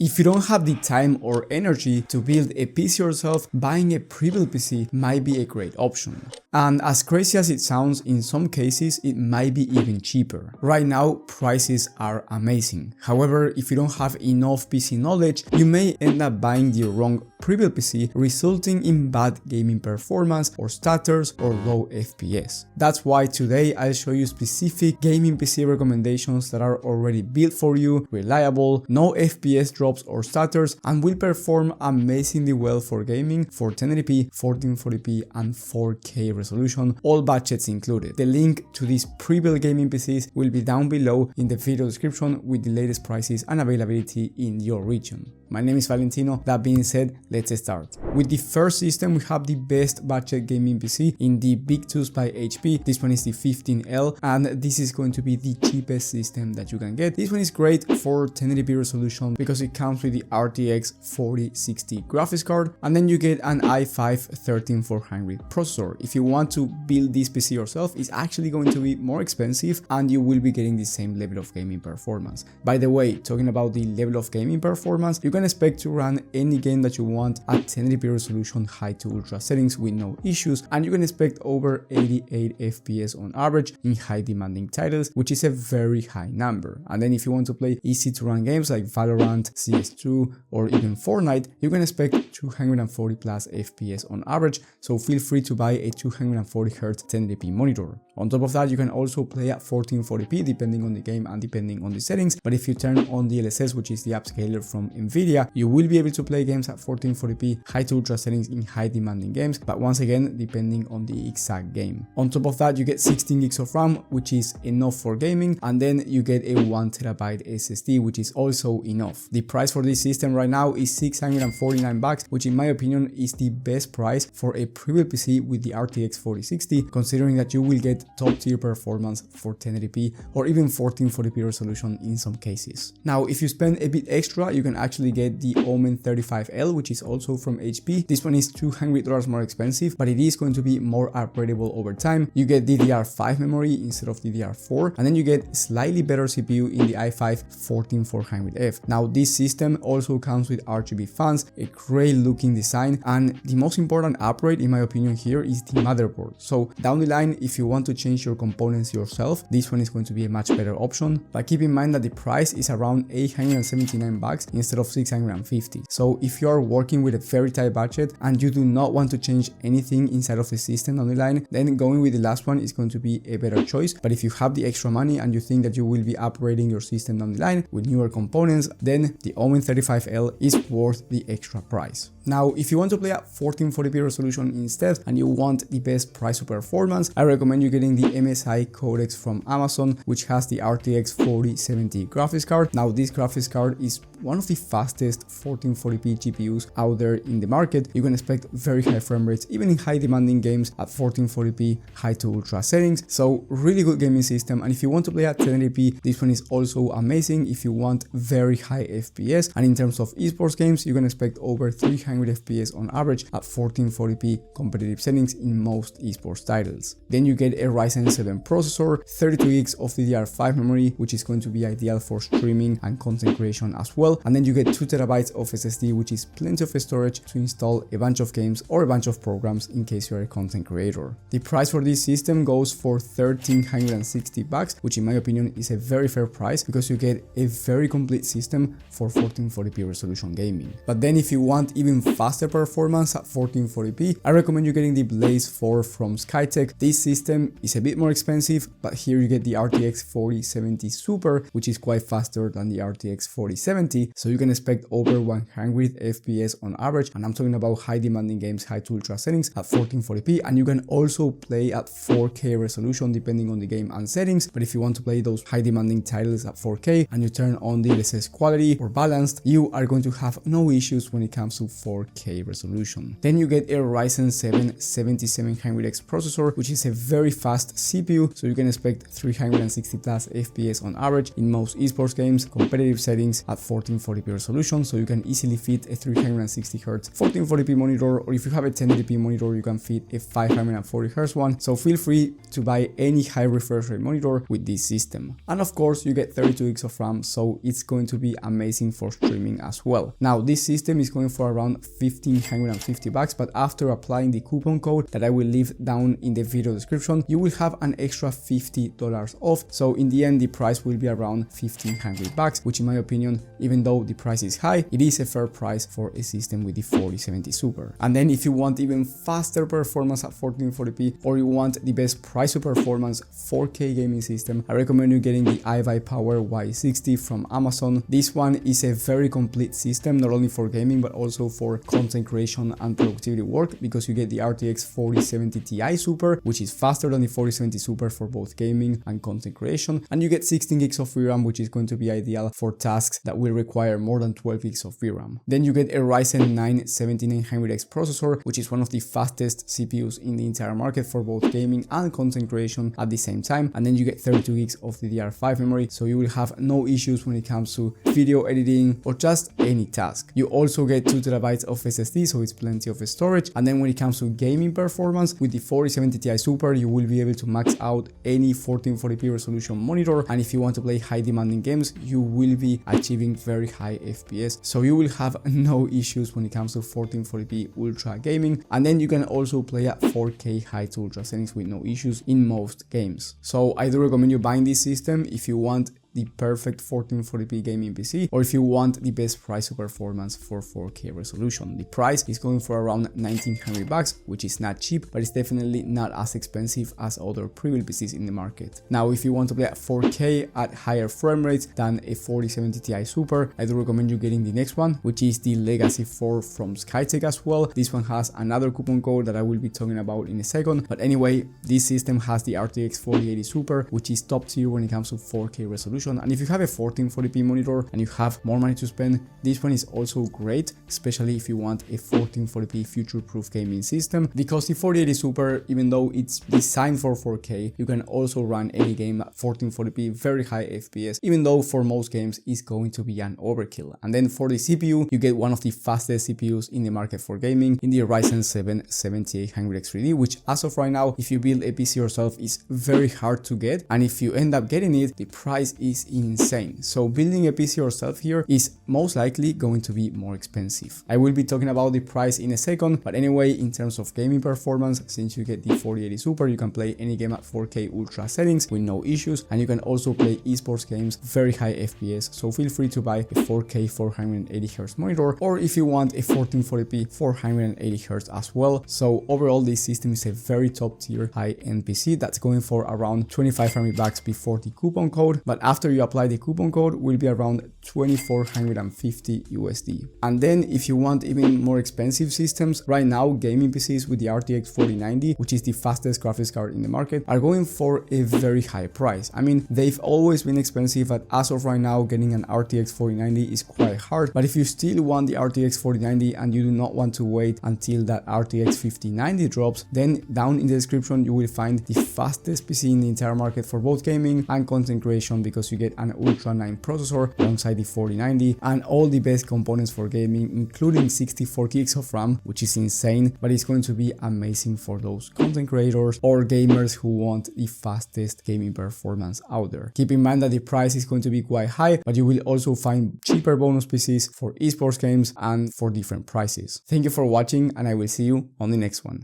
If you don't have the time or energy to build a PC yourself, buying a pre-built PC might be a great option. And as crazy as it sounds, in some cases it might be even cheaper. Right now, prices are amazing. However, if you don't have enough PC knowledge, you may end up buying the wrong pre-built PC, resulting in bad gaming performance or stutters or low FPS. That's why today I'll show you specific gaming PC recommendations that are already built for you, reliable, no FPS drops or stutters, and will perform amazingly well for gaming for 1080p, 1440p and 4K resolution, all budgets included. The link to these pre-built gaming PCs will be down below in the video description with the latest prices and availability in your region. My name is Valentino. That being said, let's start. With the first system, we have the best budget gaming PC in the Big Tools by HP. This one is the 15L, and this is going to be the cheapest system that you can get. This one is great for 1080p resolution because it comes with the RTX 4060 graphics card, and then you get an i5-13400 processor. If you want to build this PC yourself, it's actually going to be more expensive, and you will be getting the same level of gaming performance. By the way, talking about the level of gaming performance, you can expect to run any game that you want at 1080p resolution, high to ultra settings with no issues, and you can expect over 88 FPS on average in high demanding titles, which is a very high number. And then if you want to play easy to run games like Valorant, CS2 or even Fortnite, you can expect 240 plus FPS on average, so feel free to buy a 240Hz 1080p monitor. On top of that, you can also play at 1440p depending on the game and depending on the settings, but if you turn on the DLSS, which is the upscaler from Nvidia, you will be able to play games at 1440p, high to ultra settings in high demanding games, but once again, depending on the exact game. On top of that, you get 16 gigs of RAM, which is enough for gaming, and then you get a 1TB SSD, which is also enough. The price for this system right now is $649, which in my opinion is the best price for a pre-built PC with the RTX 4060, considering that you will get top tier performance for 1080p or even 1440p resolution in some cases. Now, if you spend a bit extra, you can actually get the Omen 35L, which is also from HP. This one is $200 more expensive, but it is going to be more upgradable over time. You get DDR5 memory instead of DDR4, and then you get slightly better CPU in the i5-14400F. Now, this system also comes with RGB fans, a great looking design, and the most important upgrade in my opinion here is the motherboard. So down the line, if you want to change your components yourself, this one is going to be a much better option, but keep in mind that the price is around $879 instead of $650. So if you are working with a very tight budget and you do not want to change anything inside of the system down the line, then going with the last one is going to be a better choice. But if you have the extra money and you think that you will be upgrading your system down the line with newer components, then the Omen 35L is worth the extra price. Now, if you want to play at 1440p resolution instead and you want the best price to performance, I recommend you getting the MSI codecs from Amazon, which has the RTX 4070 graphics card. Now, this graphics card is one of the fastest 1440p GPUs out there in the market. You can expect very high frame rates even in high demanding games at 1440p high to ultra settings, so really good gaming system. And if you want to play at 1080p, this one is also amazing if you want very high FPS, and in terms of esports games, you can expect over 300 FPS on average at 1440p competitive settings in most esports titles. Then you get a Ryzen 7 processor, 32 gigs of DDR5 memory, which is going to be ideal for streaming and content creation as well, and then you get 2TB of SSD, which is plenty of storage to install a bunch of games or a bunch of programs in case you're a content creator. The price for this system goes for $1,360, which in my opinion is a very fair price because you get a very complete system for 1440p resolution gaming. But then if you want even faster performance at 1440p, I recommend you getting the Blaze 4 from Skytech. This system is a bit more expensive, but here you get the RTX 4070 Super, which is quite faster than the RTX 4070, so you can expect over 100 FPS on average, and I'm talking about high demanding games, high to ultra settings at 1440p, and you can also play at 4K resolution depending on the game and settings. But if you want to play those high demanding titles at 4K and you turn on the DLSS quality or balanced, you are going to have no issues when it comes to 4K resolution. Then you get a Ryzen 7 7700X processor, which is a very fast CPU, so you can expect 360 plus FPS on average in most esports games, competitive settings at 1440p resolution, so you can easily fit a 360Hz 1440p monitor, or if you have a 1080p monitor, you can fit a 540Hz one. So feel free to buy any high refresh rate monitor with this system. And of course, you get 32 gigs of RAM, so it's going to be amazing amazing for streaming as well. Now this system is going for around $1,550, but after applying the coupon code that I will leave down in the video description, you will have an extra $50 off. So in the end, the price will be around $1,500, which in my opinion, even though the price is high, it is a fair price for a system with the 4070 Super. And then if you want even faster performance at 1440p, or you want the best price to performance 4K gaming system, I recommend you getting the iViPower Y60 from Amazon. This one is a very complete system, not only for gaming but also for content creation and productivity work, because you get the RTX 4070 Ti Super, which is faster than the 4070 Super for both gaming and content creation, and you get 16 gigs of VRAM, which is going to be ideal for tasks that will require more than 12 gigs of VRAM. Then you get a Ryzen 9 7900X processor, which is one of the fastest CPUs in the entire market for both gaming and content creation at the same time, and then you get 32 gigs of DDR5 memory, so you will have no issues when it comes to video editing or just any task. You also get 2 TB of SSD, so it's plenty of storage. And then when it comes to gaming performance, with the 4070 Ti Super, you will be able to max out any 1440p resolution monitor, and if you want to play high demanding games, you will be achieving very high FPS, so you will have no issues when it comes to 1440p ultra gaming. And then you can also play at 4K high to ultra settings with no issues in most games. So I do recommend you buying this system if you want the perfect 1440p gaming PC, or if you want the best price to performance for 4K resolution. The price is going for around $1,900, which is not cheap, but it's definitely not as expensive as other pre-built PCs in the market. Now, if you want to play at 4K at higher frame rates than a 4070 Ti Super, I do recommend you getting the next one, which is the Legacy 4 from Skytech as well. This one has another coupon code that I will be talking about in a second, but anyway, this system has the RTX 4080 Super, which is top tier when it comes to 4K resolution. And if you have a 1440p monitor and you have more money to spend, this one is also great, especially if you want a 1440p future-proof gaming system, because the 4080 Super, even though it's designed for 4K, you can also run any game at 1440p, very high FPS, even though for most games it's going to be an overkill. And then for the CPU, you get one of the fastest CPUs in the market for gaming in the Ryzen 7 7800X3D, which as of right now, if you build a PC yourself, is very hard to get, and if you end up getting it, the price is insane. So building a PC yourself here is most likely going to be more expensive. I will be talking about the price in a second, but anyway, in terms of gaming performance, since you get the 4080 Super, you can play any game at 4K ultra settings with no issues, and you can also play esports games very high FPS, so feel free to buy a 4K 480Hz monitor, or if you want a 1440p 480Hz as well. So overall, this system is a very top tier high-end PC that's going for around $2,500 before the coupon code, but after you apply the coupon code will be around $2,450 USD. And then if you want even more expensive systems, right now gaming PCs with the RTX 4090, which is the fastest graphics card in the market, are going for a very high price. I mean, they've always been expensive, but as of right now, getting an RTX 4090 is quite hard. But if you still want the RTX 4090 and you do not want to wait until that RTX 5090 drops, then down in the description you will find the fastest PC in the entire market for both gaming and content creation, because you get an Ultra 9 processor alongside the 4090 and all the best components for gaming, including 64 gigs of RAM, which is insane, but it's going to be amazing for those content creators or gamers who want the fastest gaming performance out there. Keep in mind that the price is going to be quite high, but you will also find cheaper bonus PCs for esports games and for different prices. Thank you for watching, and I will see you on the next one.